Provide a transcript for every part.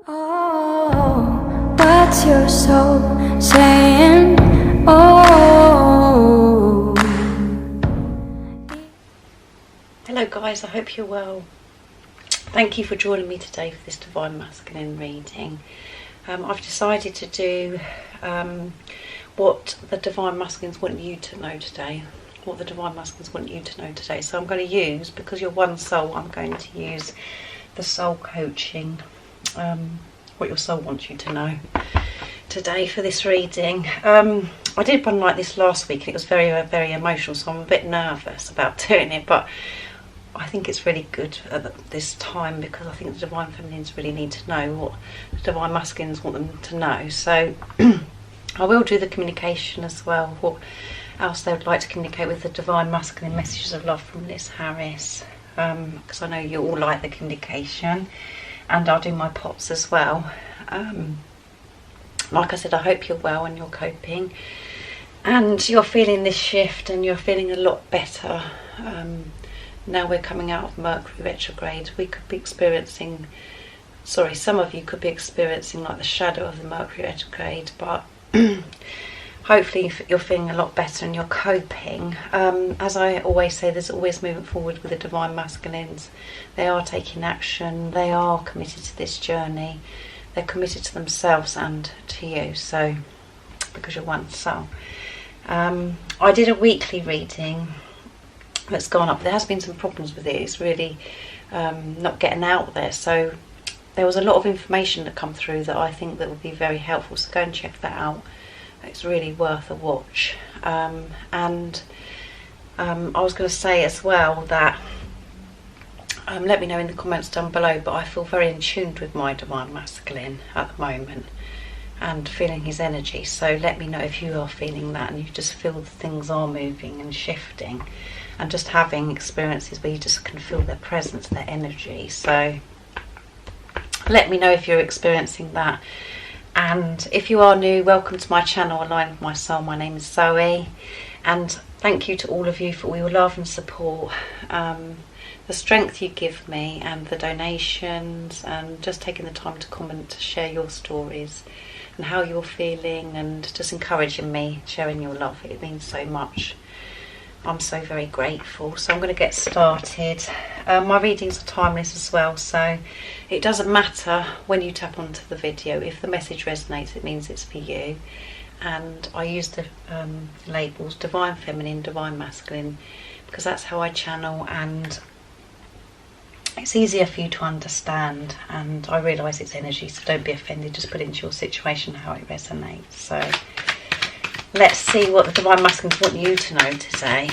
Oh, what's your soul saying? Oh. Hello guys, I hope you're well. Thank you for joining me today for this Divine Masculine reading. I've decided to do what the Divine Masculines want you to know today. What the Divine Masculines want you to know today. So I'm going to use, because you're one soul, I'm going to use the soul coaching. What your soul wants you to know today for this reading. I did one like this last week and it was very, very emotional, so I'm a bit nervous about doing it, but I think it's really good at this time because I think the Divine Feminines really need to know what the Divine Masculines want them to know. So I will do the communication as well, what else they would like to communicate with the Divine Masculine messages of love from Liz Harris, because I know you all like the communication. And I'll do my pops as well. Like I said, I hope you're well and you're coping and you're feeling this shift and you're feeling a lot better. Now we're coming out of Mercury retrograde, we could be experiencing, some of you could be experiencing like the shadow of the Mercury retrograde, but hopefully you're feeling a lot better and you're coping. As I always say, there's always moving forward with the Divine Masculines. They are taking action, they are committed to this journey, they're committed to themselves and to you, so because you're one soul. I did a weekly reading that's gone up. There has been some problems with it, it's really not getting out there, so there was a lot of information that come through that I think that would be very helpful, so go and check that out. It's really worth a watch. I was going to say as well that let me know in the comments down below, but I feel very in tune with my Divine Masculine at the moment and feeling his energy, so let me know if you are feeling that and you just feel that things are moving and shifting and just having experiences where you just can feel their presence, their energy. So let me know if you're experiencing that. And if you are new, welcome to my channel, Align with My Soul. My name is Zoe, and thank you to all of you for all your love and support, the strength you give me and the donations, and just taking the time to comment, to share your stories and how you're feeling, and just encouraging me, sharing your love. It means so much. I'm so very grateful. So I'm going to get started. My readings are timeless as well, so it doesn't matter when you tap onto the video. If the message resonates, it means it's for you. And I use the labels Divine Feminine, Divine Masculine, because that's how I channel, and it's easier for you to understand. And I realise it's energy, so don't be offended, just put it into your situation how it resonates. So let's see what the Divine Masculines want you to know today.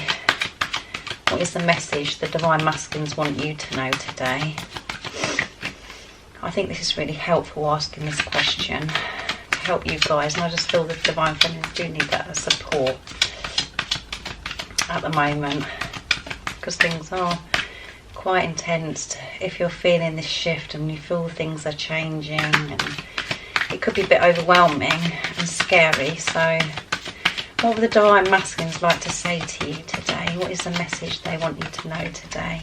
What is the message the Divine Masculines want you to know today? I think this is really helpful, asking this question to help you guys, and I just feel the Divine Feminines do need that support at the moment because things are quite intense. If you're feeling this shift and you feel things are changing, and it could be a bit overwhelming and scary, so what would the Divine Masculines like to say to you today? What is the message they want you to know today?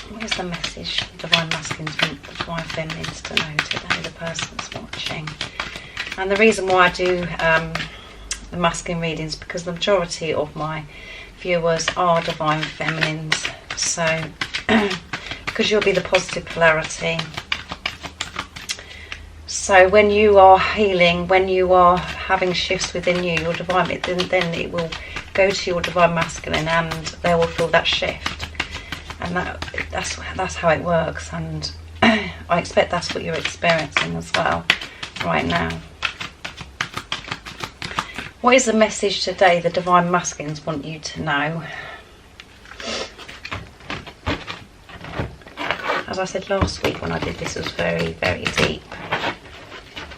What is the message the Divine Masculines want the Divine Feminines to know today, the person that's watching? And the reason why I do the masculine readings, because the majority of my viewers are Divine Feminines, so because you'll be the positive polarity. So when you are healing, when you are having shifts within you, your divine, then it will go to your Divine Masculine and they will feel that shift. And that's how it works, and I expect that's what you're experiencing as well right now. What is the message today the Divine Masculines want you to know? As I said last week when I did this, it was very, very deep.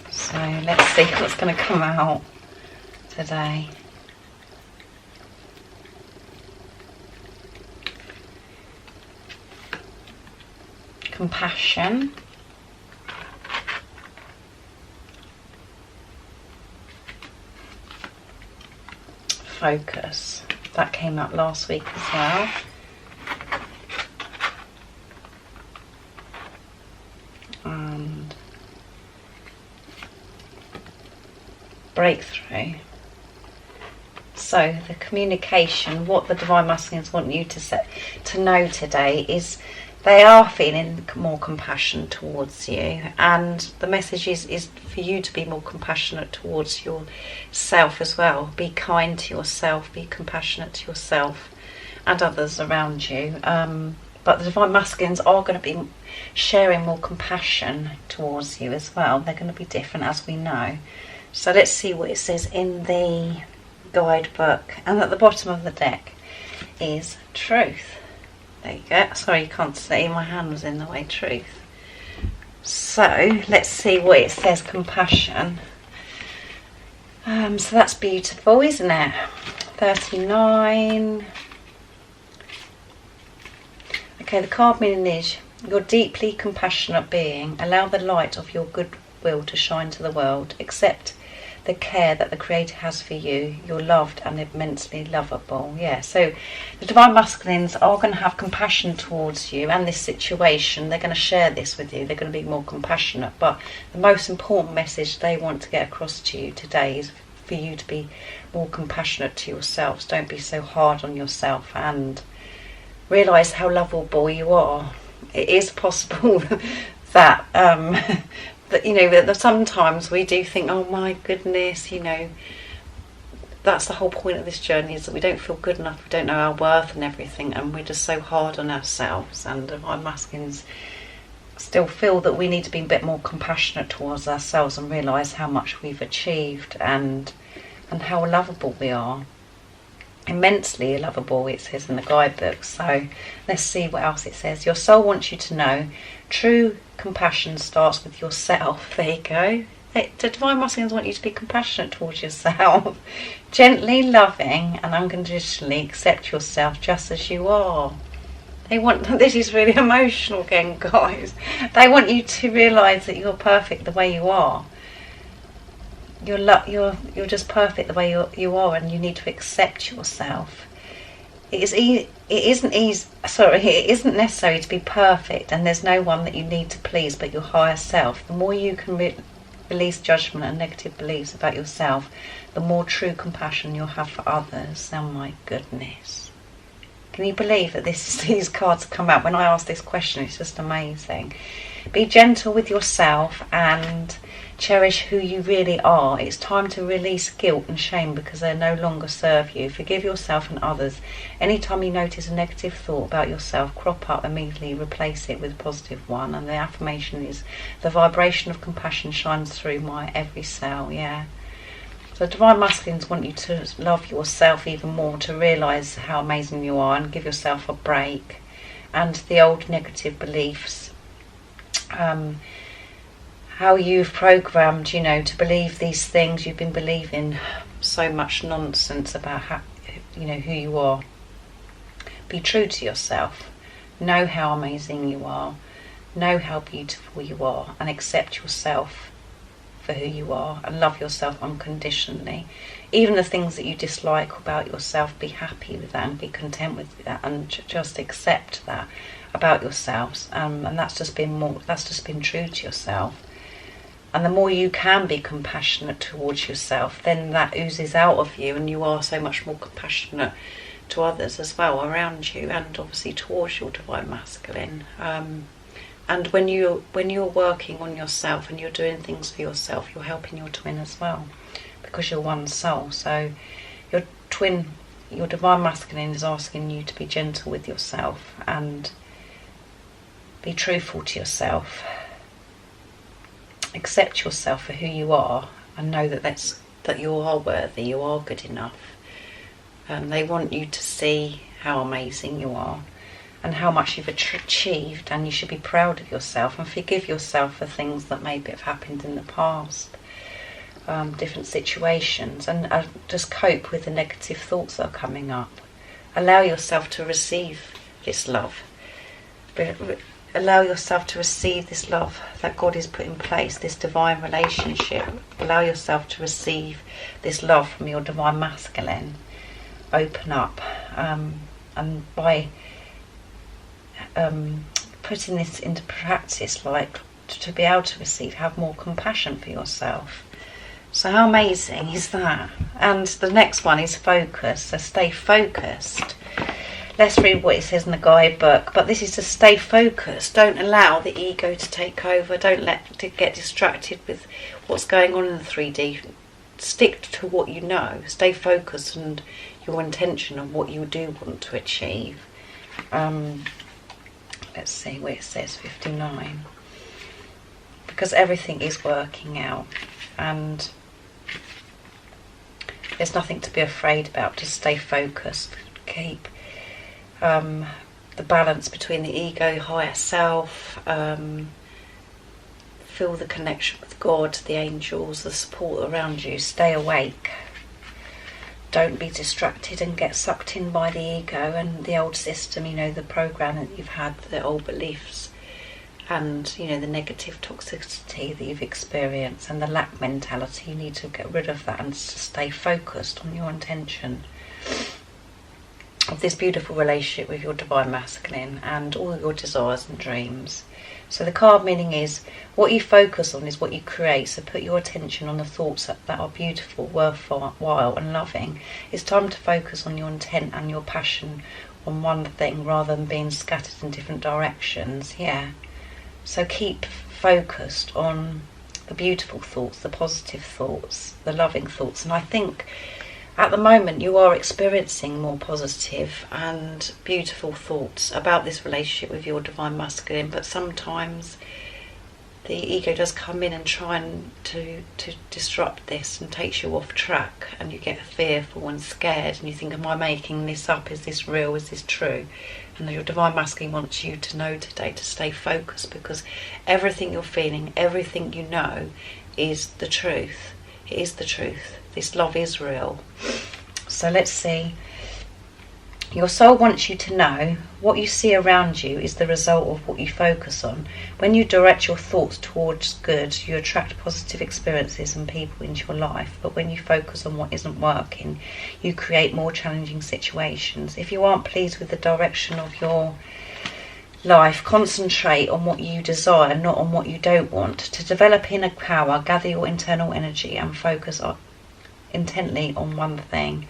So let's see what's going to come out today. Compassion. Focus. That came up last week as well. and breakthrough. So the communication, what the Divine Masculines want you to know today is they are feeling more compassion towards you, and the message is for you to be more compassionate towards yourself as well. Be kind to yourself, be compassionate to yourself and others around you. But the Divine Masculines are going to be sharing more compassion towards you as well. They're going to be different, as we know. So let's see what it says in the guidebook. And at the bottom of the deck is truth. There you go. Sorry, you can't see. My hand was in the way. Truth. So let's see what it says. Compassion. So that's beautiful, isn't it? 39. Okay, the card meaning is you're deeply compassionate being. Allow the light of your goodwill to shine to the world. Accept the care that the Creator has for you. You're loved and immensely lovable. Yeah, so the Divine Masculines are going to have compassion towards you and this situation. They're going to share this with you. They're going to be more compassionate. But the most important message they want to get across to you today is for you to be more compassionate to yourselves. Don't be so hard on yourself, and realise how lovable you are. It is possible that that, you know, that sometimes we do think, oh my goodness, you know, that's the whole point of this journey, is that we don't feel good enough, we don't know our worth and everything, and we're just so hard on ourselves. And Divine Masculines still feel that we need to be a bit more compassionate towards ourselves and realise how much we've achieved and how lovable we are. Immensely lovable, it says in the guidebook. So let's see what else it says. Your soul wants you to know true compassion starts with yourself. There you go. The Divine Masculines want you to be compassionate towards yourself. Gently, loving and unconditionally accept yourself just as you are. They want, this is really emotional again, guys. They want you to realise that you're perfect the way you are. You're just perfect the way you are, and you need to accept yourself. It isn't necessary to be perfect, and there's no one that you need to please but your higher self. The more you can release judgment and negative beliefs about yourself, the more true compassion you'll have for others. Oh my goodness. Can you believe that these cards have come out? When I ask this question, it's just amazing. Be gentle with yourself and cherish who you really are. It's time to release guilt and shame because they no longer serve you. Forgive yourself and others. Anytime you notice a negative thought about yourself crop up, immediately replace it with a positive one. And the affirmation is, the vibration of compassion shines through my every cell. Yeah. So Divine Masculines want you to love yourself even more, to realise how amazing you are and give yourself a break. And the old negative beliefs, how you've programmed, you know, to believe these things. You've been believing so much nonsense about how, you know, who you are. Be true to yourself. Know how amazing you are. Know how beautiful you are, and accept yourself for who you are, and love yourself unconditionally. Even the things that you dislike about yourself, be happy with that and be content with that, and just accept that about yourselves. And that's just been true to yourself. And the more you can be compassionate towards yourself, then that oozes out of you, and you are so much more compassionate to others as well around you, and obviously towards your Divine Masculine. And when you're working on yourself and you're doing things for yourself, you're helping your twin as well, because you're one soul. So your Divine Masculine is asking you to be gentle with yourself and be truthful to yourself. Accept yourself for who you are, and know that you are worthy, you are good enough. They want you to see how amazing you are and how much you've achieved, and you should be proud of yourself and forgive yourself for things that maybe have happened in the past, different situations, and just cope with the negative thoughts that are coming up. Allow yourself to receive this love. Allow yourself to receive this love that God has put in place, this divine relationship. Allow yourself to receive this love from your Divine Masculine. Open up, and by putting this into practice, like to be able to receive, have more compassion for yourself. So how amazing is that? And the next one is focus. So stay focused. Let's read what it says in the guidebook. But this is to stay focused. Don't allow the ego to take over. Don't let it get distracted with what's going on in the 3D. Stick to what you know. Stay focused and your intention of what you do want to achieve. Let's see where it says 59. Because everything is working out, and there's nothing to be afraid about. Just stay focused. Keep the balance between the ego, higher self. Feel the connection with God, the angels, the support around you. Stay awake. Don't be distracted and get sucked in by the ego and the old system, you know, the program that you've had, the old beliefs, and, you know, the negative toxicity that you've experienced and the lack mentality. You need to get rid of that and to stay focused on your intention of this beautiful relationship with your divine masculine and all your desires and dreams. So the card meaning is, what you focus on is what you create. So put your attention on the thoughts that are beautiful, worthwhile and loving. It's time to focus on your intent and your passion on one thing rather than being scattered in different directions. Yeah. So keep focused on the beautiful thoughts, the positive thoughts, the loving thoughts. And I think at the moment you are experiencing more positive and beautiful thoughts about this relationship with your divine masculine, but sometimes the ego does come in and try to disrupt this and takes you off track, and you get fearful and scared and you think, am I making this up? Is this real? Is this true? And your divine masculine wants you to know today to stay focused, because everything you're feeling, everything you know is the truth. It is the truth. This love is real. So let's see. Your soul wants you to know what you see around you is the result of what you focus on. When you direct your thoughts towards good, you attract positive experiences and people into your life. But when you focus on what isn't working, you create more challenging situations. If you aren't pleased with the direction of your life, concentrate on what you desire, not on what you don't want. To develop inner power, gather your internal energy and focus intently on one thing.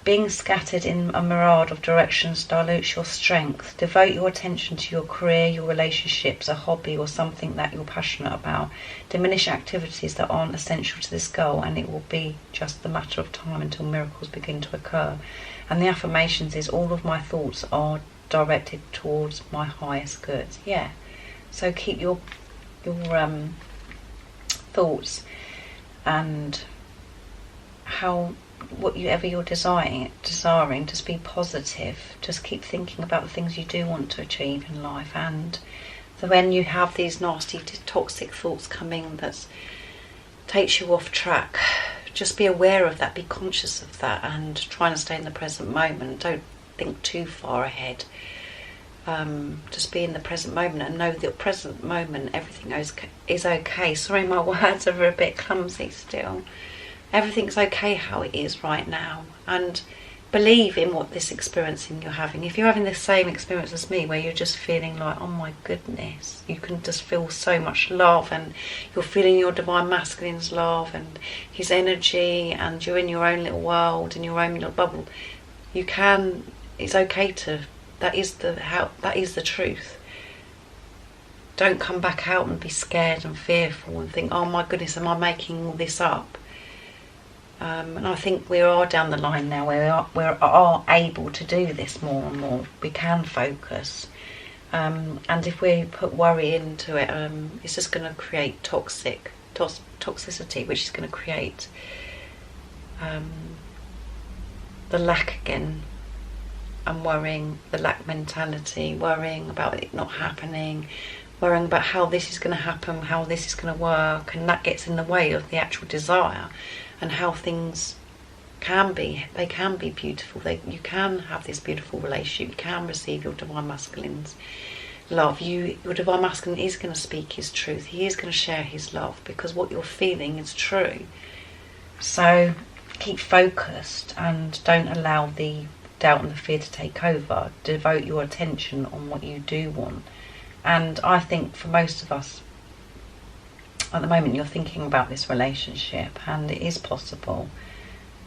Being scattered in a mirage of directions dilutes your strength. Devote your attention to your career, your relationships, a hobby or something that you're passionate about. Diminish activities that aren't essential to this goal, and it will be just a matter of time until miracles begin to occur. And the affirmations is, all of my thoughts are directed towards my highest good. Yeah. So keep your thoughts and whatever you're desiring, just be positive. Just keep thinking about the things you do want to achieve in life. And so when you have these nasty, toxic thoughts coming that takes you off track, just be aware of that, be conscious of that, and try and stay in the present moment. Don't think too far ahead. Just be in the present moment and know that present moment everything is okay. Sorry, my words are a bit clumsy still. Everything's okay how it is right now, and believe in what this experiencing you're having. If you're having the same experience as me, where you're just feeling like, oh my goodness, you can just feel so much love, and you're feeling your divine masculine's love and his energy, and you're in your own little world, in your own little bubble, it's okay to, that is the truth. Don't come back out and be scared and fearful and think, oh my goodness, am I making all this up? And I think we are down the line now where we are able to do this more and more. We can focus, and if we put worry into it, it's just going to create toxicity, which is going to create the lack again, and worrying, the lack mentality, worrying about it not happening, worrying about how this is going to happen, how this is going to work, and that gets in the way of the actual desire. And how things can be. They can be beautiful. You can have this beautiful relationship. You can receive your divine masculine's love. Your divine masculine is going to speak his truth. He is going to share his love, because what you're feeling is true. So keep focused and don't allow the doubt and the fear to take over. Devote your attention on what you do want, And I think for most of us at the moment, you're thinking about this relationship, and it is possible.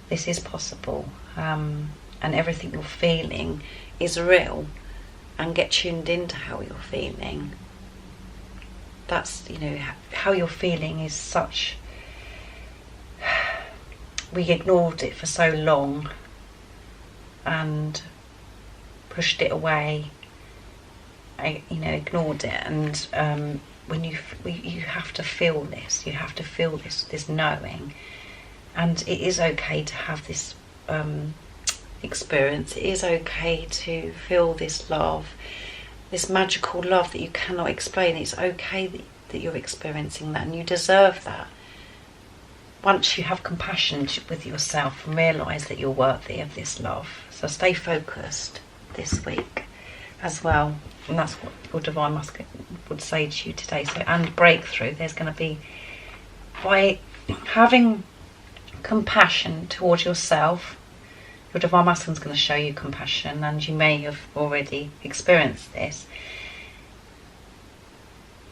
This is possible, and everything you're feeling is real. And get tuned into how you're feeling. That's, you know, how you're feeling is such... We ignored it for so long and pushed it away. Ignored it. And when you have to feel this. You have to feel this knowing. And it is okay to have this experience. It is okay to feel this love, this magical love that you cannot explain. It's okay that you're experiencing that, and you deserve that. Once you have compassion with yourself and realise that you're worthy of this love. So stay focused this week as well, and that's what your Divine Masculine would say to you today. So, and breakthrough, there's going to be, by having compassion towards yourself, your Divine Masculine is going to show you compassion, and you may have already experienced this.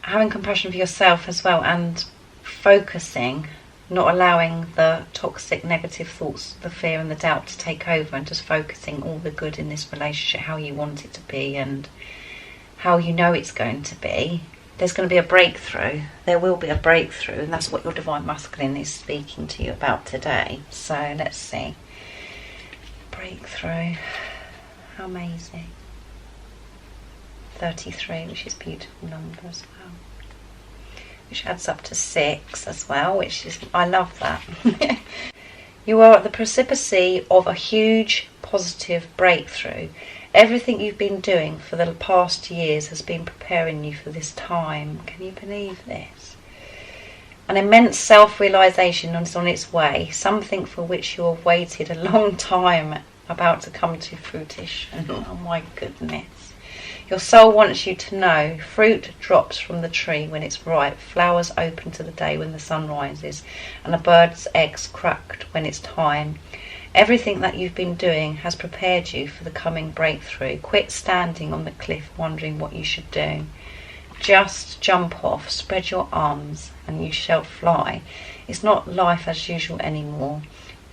Having compassion for yourself as well, and focusing, not allowing the toxic negative thoughts, the fear and the doubt to take over, and just focusing all the good in this relationship, how you want it to be and how you know it's going to be. There's going to be a breakthrough. There will be a breakthrough, and that's what your Divine Masculine is speaking to you about today. So let's see. Breakthrough. How amazing. 33, which is a beautiful number as well. Which adds up to 6 as well, which is, I love that. You are at the precipice of a huge positive breakthrough. Everything you've been doing for the past years has been preparing you for this time. Can you believe this? An immense self-realisation is on its way, something for which you have waited a long time, about to come to fruition. Oh my goodness. Your soul wants you to know fruit drops from the tree when it's ripe, flowers open to the day when the sun rises, and a bird's eggs cracked when it's time. Everything that you've been doing has prepared you for the coming breakthrough. Quit standing on the cliff wondering what you should do. Just jump off, spread your arms, and you shall fly. It's not life as usual anymore.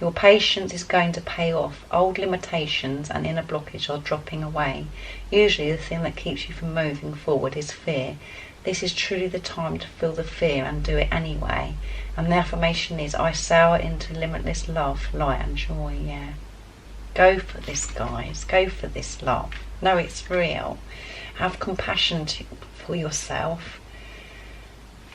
Your patience is going to pay off. Old limitations and inner blockage are dropping away. Usually the thing that keeps you from moving forward is fear. This is truly the time to feel the fear and do it anyway. And the affirmation is, I soar into limitless love, light and joy. Yeah. Go for this, guys. Go for this love. No, it's real. Have compassion for yourself.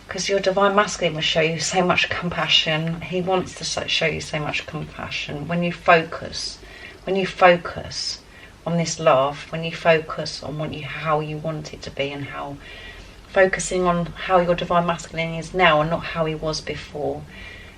Because your Divine Masculine will show you so much compassion. He wants to show you so much compassion. When you focus on this love, when you focus on how you want it to be, and how focusing on how your Divine Masculine is now and not how he was before,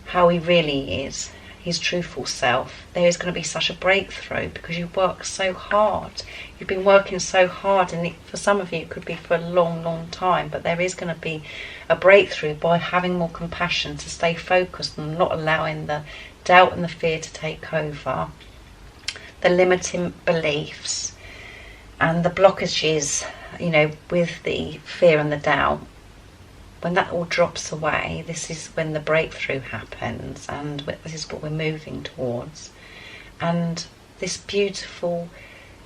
how he really is, his truthful self, there is going to be such a breakthrough, because you work so hard. You've been working so hard, and for some of you it could be for a long, long time, but there is going to be a breakthrough by having more compassion, to stay focused and not allowing the doubt and the fear to take over, the limiting beliefs and the blockages, with the fear and the doubt. When that all drops away, this is when the breakthrough happens, and this is what we're moving towards. And this beautiful,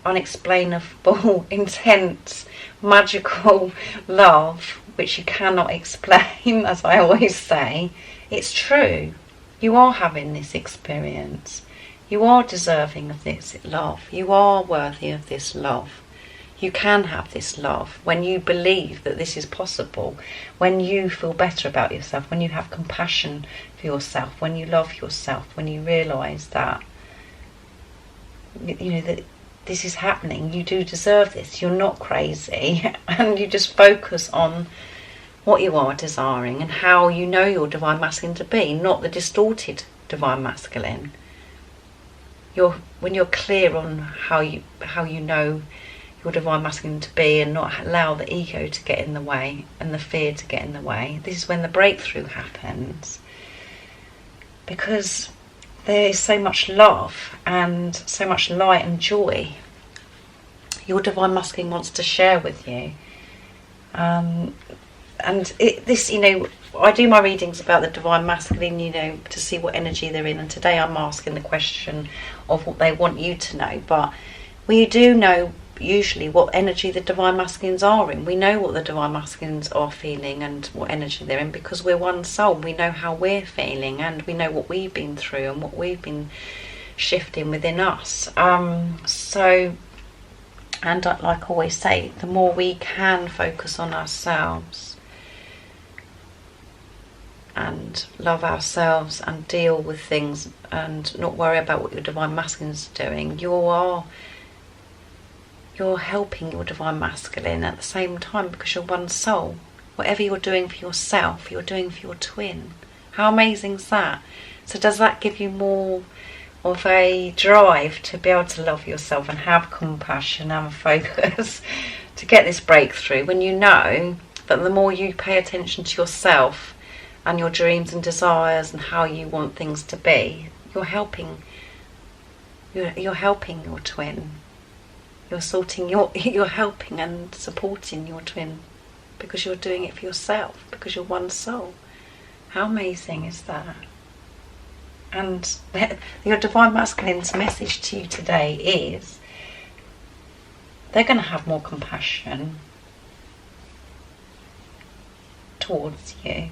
unexplainable, intense, magical love, which you cannot explain, as I always say, it's true. You are having this experience. You are deserving of this love. You are worthy of this love. You can have this love when you believe that this is possible, when you feel better about yourself, when you have compassion for yourself, when you love yourself, when you realise that, that this is happening. You do deserve this. You're not crazy, and you just focus on what you are desiring and how you know your Divine Masculine to be, not the distorted Divine Masculine. When you're clear on how you know your Divine Masculine to be, and not allow the ego to get in the way and the fear to get in the way, this is when the breakthrough happens, because there is so much love and so much light and joy your Divine Masculine wants to share with you. And this, you know, I do my readings about the Divine Masculine, you know, to see what energy they're in. And today I'm asking the question of what they want you to know. But we do know usually what energy the Divine Masculines are in. We know what the Divine Masculines are feeling and what energy they're in, because we're one soul. We know how we're feeling, and we know what we've been through and what we've been shifting within us. And like I always say, the more we can focus on ourselves and love ourselves and deal with things and not worry about what your Divine Masculine is doing, you're helping your Divine Masculine at the same time, because you're one soul. Whatever you're doing for yourself, you're doing for your twin. How amazing is that? So does that give you more of a drive to be able to love yourself and have compassion and focus to get this breakthrough, when you know that the more you pay attention to yourself and your dreams and desires and how you want things to be, you're helping your twin. You're helping and supporting your twin, because you're doing it for yourself, because you're one soul. How amazing is that? And your Divine Masculine's message to you today is they're going to have more compassion towards you.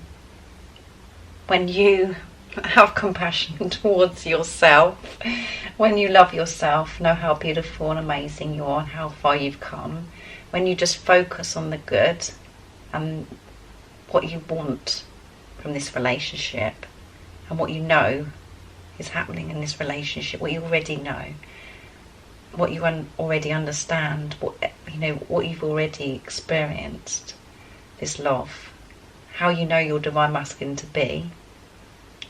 When you have compassion towards yourself, when you love yourself, know how beautiful and amazing you are and how far you've come, when you just focus on the good and what you want from this relationship and what you know is happening in this relationship, what you already know, what you already understand, what you've already experienced, this love, how you know your Divine Masculine to be,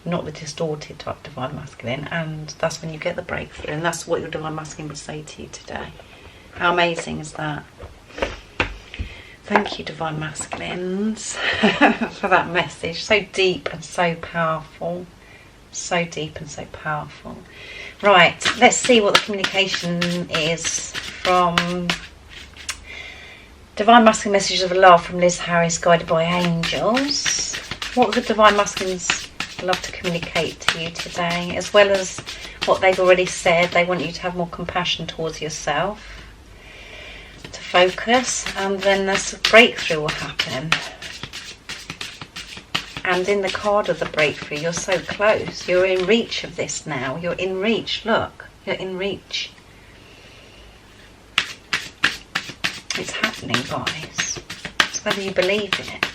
not the distorted type Divine Masculine, and that's when you get the breakthrough. And that's what your Divine Masculine would say to you today. How amazing is that? Thank you, Divine Masculines, for that message. So deep and so powerful. So deep and so powerful. Right, let's see what the communication is from Divine Masculine Messages of Love from Liz Harris, guided by angels. What would the Divine Masculines love to communicate to you today, as well as what they've already said? They want you to have more compassion towards yourself, to focus, and then this breakthrough will happen. And in the card of the breakthrough, you're so close. You're in reach of this now. You're in reach. Look, you're in reach. It's happening, guys. It's whether you believe in it.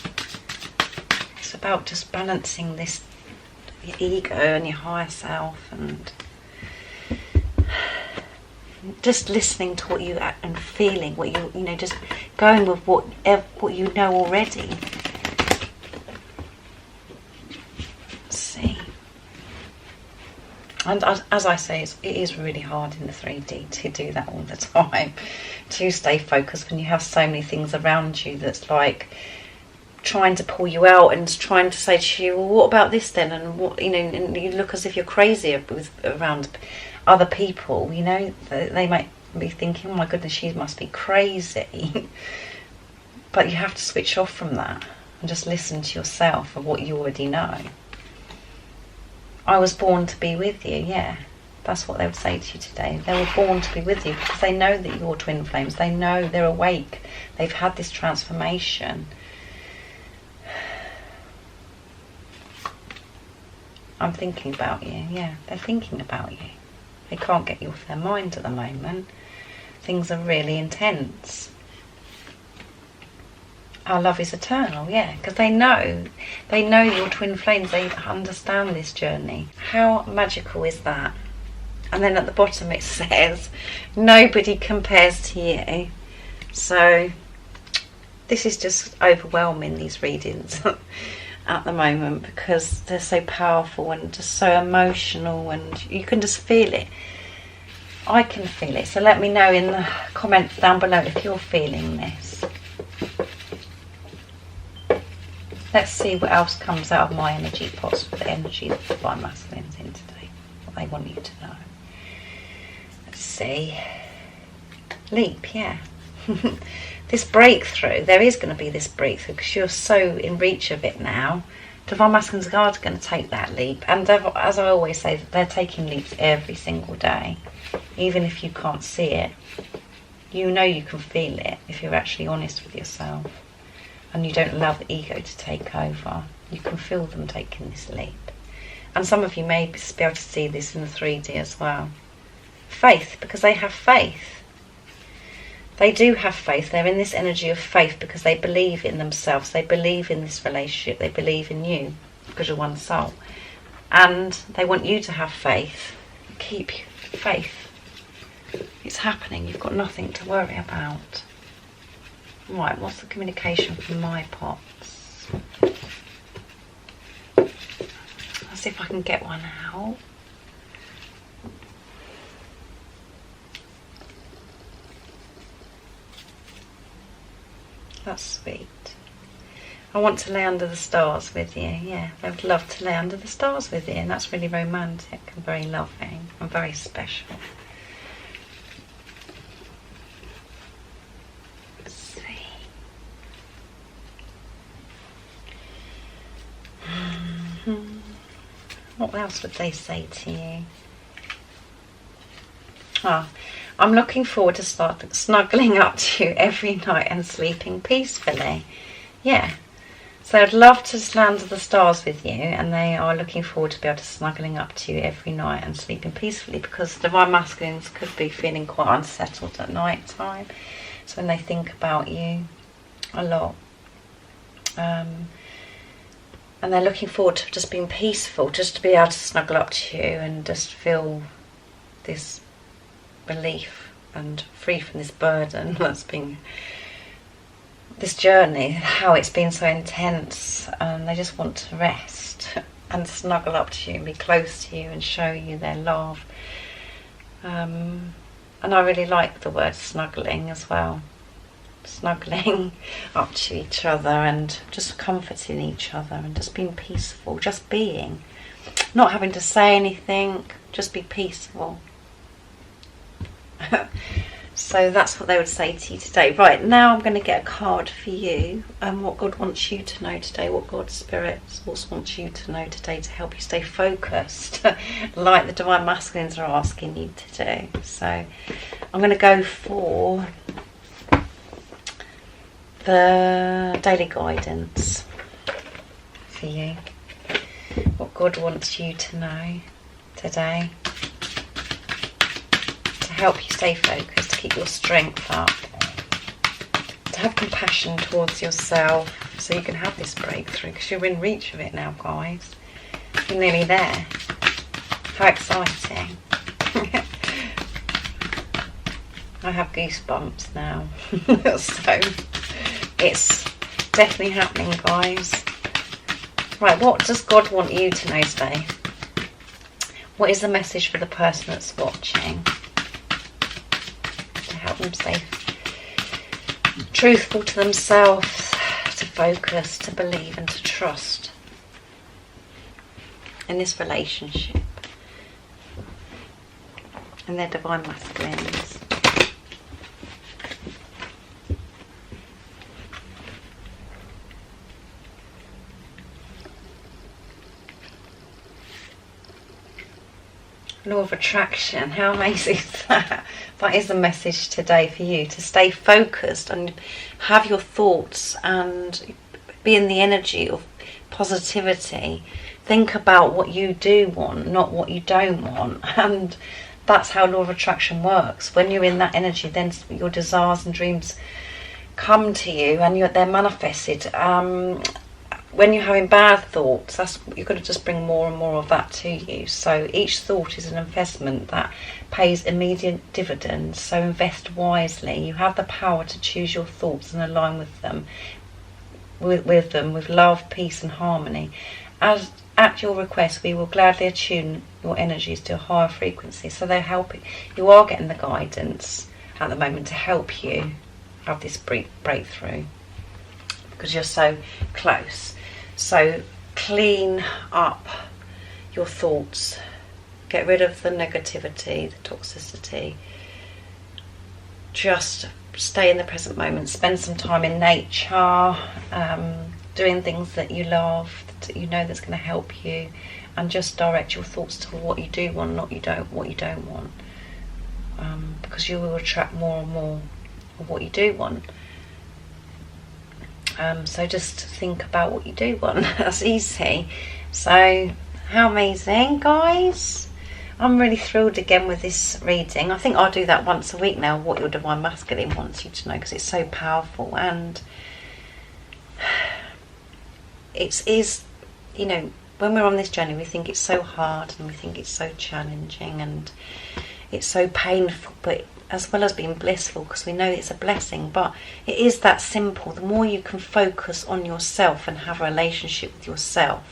It's about just balancing this, your ego and your higher self, and just listening to what you and feeling what you know, just going with what you know already. And as I say, it is really hard in the 3D to do that all the time, to stay focused when you have so many things around you that's like trying to pull you out and trying to say to you, well, what about this then? And what, you know, and you look as if you're crazy around other people, you know. They might be thinking, oh my goodness, she must be crazy. But you have to switch off from that and just listen to yourself of what you already know. I was born to be with you, yeah. That's what they would say to you today. They were born to be with you because they know that you're twin flames. They know, they're awake. They've had this transformation. I'm thinking about you, yeah. They're thinking about you. They can't get you off their mind at the moment. Things are really intense. Our love is eternal, yeah, because they know your twin flames. They understand this journey. How magical is that? And then at the bottom it says, nobody compares to you. So this is just overwhelming, these readings at the moment, because they're so powerful and just so emotional, and you can just feel it. I can feel it. So let me know in the comments down below if you're feeling this. Let's see what else comes out of my energy pots for the energy that the Divine Masculine's in today. What they want you to know. Let's see. Leap, yeah. this breakthrough, there is going to be this breakthrough because you're so in reach of it now. Divine Masculines are going to take that leap, and as I always say, they're taking leaps every single day. Even if you can't see it, you know you can feel it if you're actually honest with yourself and you don't allow the ego to take over. You can feel them taking this leap. And some of you may be able to see this in the 3D as well. Faith, because they have faith. They do have faith. They're in this energy of faith because they believe in themselves. They believe in this relationship. They believe in you because you're one soul. And they want you to have faith. Keep faith. It's happening. You've got nothing to worry about. Right, what's the communication from my pots? Let's see if I can get one out. That's sweet. I want to lay under the stars with you. Yeah, I would love to lay under the stars with you, and that's really romantic and very loving and very special. Let's see. What else would they say to you? I'm looking forward to start snuggling up to you every night and sleeping peacefully. Yeah. So I'd love to land under the stars with you, and they are looking forward to be able to snuggling up to you every night and sleeping peacefully, because Divine Masculines could be feeling quite unsettled at night time. So when they think about you a lot. And they're looking forward to just being peaceful, just to be able to snuggle up to you and just feel this relief and free from this burden that's been this journey, how it's been so intense, and they just want to rest and snuggle up to you and be close to you and show you their love. And I really like the word snuggling as well. Snuggling up to each other and just comforting each other and just being peaceful, just being, not having to say anything, just be peaceful. So that's what they would say to you today. Right, now I'm going to get a card for you, and what God wants you to know today, what God's Spirit wants you to know today to help you stay focused, like the Divine Masculines are asking you to do. So I'm going to go for the daily guidance for you, what God wants you to know today to help you stay focused, to keep your strength up, to have compassion towards yourself so you can have this breakthrough, because you're in reach of it now, guys. You're nearly there. How exciting. I have goosebumps now. So it's definitely happening, guys. Right, what does God want you to know today? What is the message for the person that's watching? To help them stay truthful to themselves, to focus, to believe and to trust in this relationship. And their Divine Masculines. Law of attraction, how amazing is that? That is a message today for you, to stay focused and have your thoughts and be in the energy of positivity. Think about what you do want, not what you don't want. And that's how law of attraction works. When you're in that energy, then your desires and dreams come to you and they're manifested. When you're having bad thoughts, you've got to just bring more and more of that to you. So each thought is an investment that pays immediate dividends. So invest wisely. You have the power to choose your thoughts and align with them, with love, peace and harmony. As at your request, we will gladly attune your energies to a higher frequency. So they're helping. You are getting the guidance at the moment to help you have this breakthrough, because you're so close. So clean up your thoughts, get rid of the negativity, the toxicity, just stay in the present moment, spend some time in nature, doing things that you love, that you know that's going to help you, and just direct your thoughts to what you do want, not what you don't want, because you will attract more and more of what you do want. So just think about what you do want. That's easy. So how amazing, guys. I'm really thrilled again with this reading. I think I'll do that once a week now, what your Divine Masculine wants you to know, because it's so powerful. And it is, you know, when we're on this journey, we think it's so hard and we think it's so challenging and it's so painful, but as well as being blissful, because we know it's a blessing. But it is that simple. The more you can focus on yourself and have a relationship with yourself,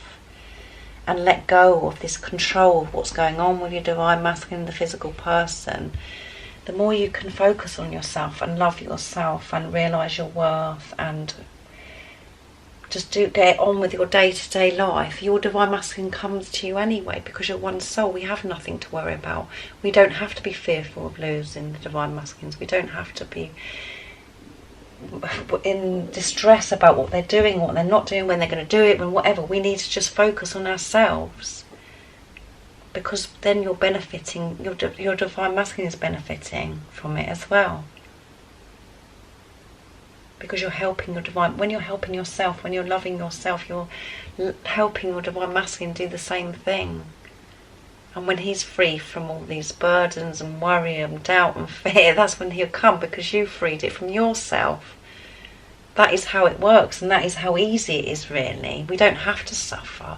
and let go of this control of what's going on with your Divine Masculine, the physical person, the more you can focus on yourself and love yourself and realise your worth and just get on with your day-to-day life. Your Divine Masculine comes to you anyway, because you're one soul. We have nothing to worry about. We don't have to be fearful of losing the Divine Masculines. We don't have to be in distress about what they're doing, what they're not doing, when they're going to do it, when whatever. We need to just focus on ourselves, because then you're benefiting, your Divine Masculine is benefiting from it as well, because you're helping your divine. When you're helping yourself, when you're loving yourself, you're helping your Divine Masculine do the same thing. And when he's free from all these burdens and worry and doubt and fear, that's when he'll come, because you freed it from yourself. That is how it works, and that is how easy it is, really. We don't have to suffer.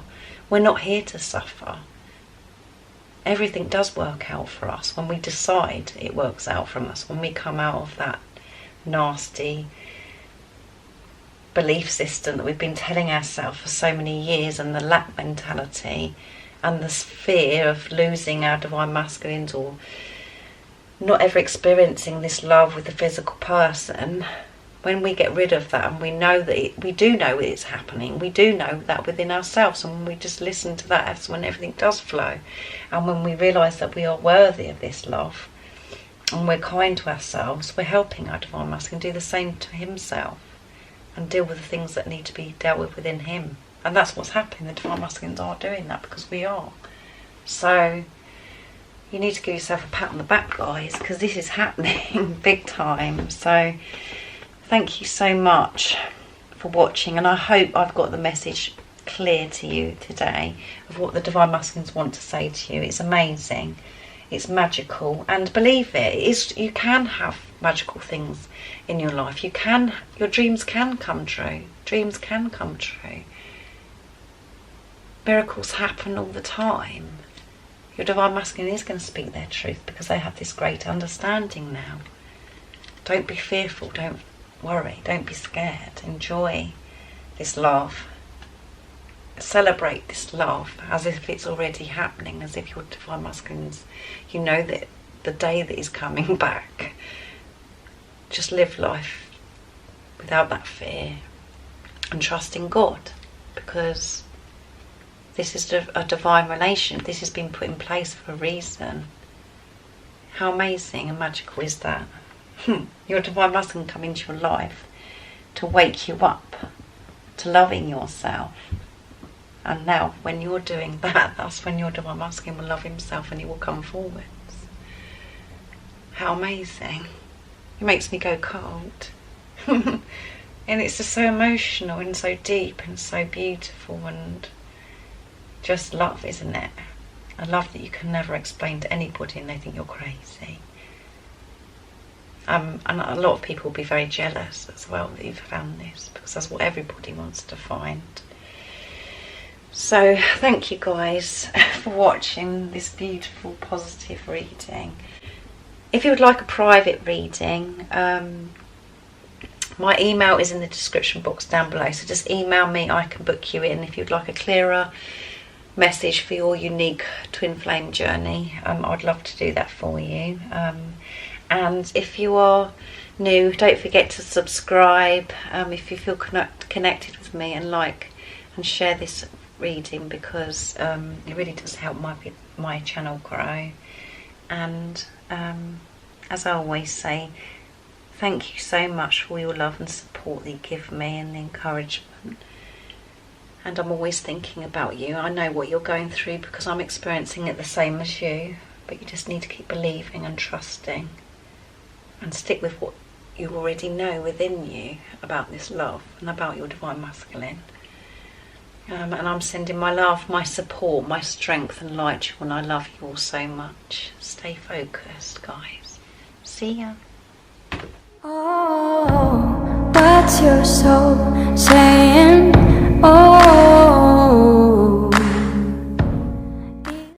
We're not here to suffer. Everything does work out for us when we decide it works out from us, when we come out of that nasty belief system that we've been telling ourselves for so many years, and the lack mentality, and this fear of losing our Divine Masculines, or not ever experiencing this love with the physical person. When we get rid of that, and we know that we do know it's happening, we do know that within ourselves, and when we just listen to that, that's when everything does flow. And when we realise that we are worthy of this love, and we're kind to ourselves, we're helping our Divine Masculine do the same to himself, and deal with the things that need to be dealt with within him. And that's what's happening. The Divine Masculines are doing that, because we are. So you need to give yourself a pat on the back, guys, because this is happening big time. So thank you so much for watching, and I hope I've got the message clear to you today of what the Divine Masculines want to say to you. It's amazing. It's magical, and believe it, you can have magical things in your life. Your dreams can come true. Dreams can come true. Miracles happen all the time. Your Divine Masculine is going to speak their truth, because they have this great understanding now. Don't be fearful, don't worry, don't be scared. Enjoy this love. Celebrate this love as if it's already happening, as if your Divine Masculines, you know that the day that is coming back. Just live life without that fear and trust in God, because this is a divine relationship. This has been put in place for a reason. How amazing and magical is that? Your Divine Masculine come into your life to wake you up to loving yourself. And now when you're doing that, that's when your Divine Masculine will love himself, and he will come forwards. How amazing. It makes me go cold. And it's just so emotional and so deep and so beautiful, and just love, isn't it? A love that you can never explain to anybody, and they think you're crazy. And a lot of people will be very jealous as well that you've found this, because that's what everybody wants to find. So thank you guys for watching this beautiful positive reading. If you would like a private reading, my email is in the description box down below, so just email me, I can book you in if you'd like a clearer message for your unique twin flame journey. I'd love to do that for you. And if you are new, don't forget to subscribe if you feel connected with me, and like and share this reading, because it really does help my channel grow. And as I always say, thank you so much for all your love and support that you give me and the encouragement. And I'm always thinking about you. I know what you're going through because I'm experiencing it the same as you. But you just need to keep believing and trusting. And stick with what you already know within you about this love and about your Divine Masculine. And I'm sending my love, my support, my strength and light to you, and I love you all so much. Stay focused, guys. See ya. Oh, what's your soul saying?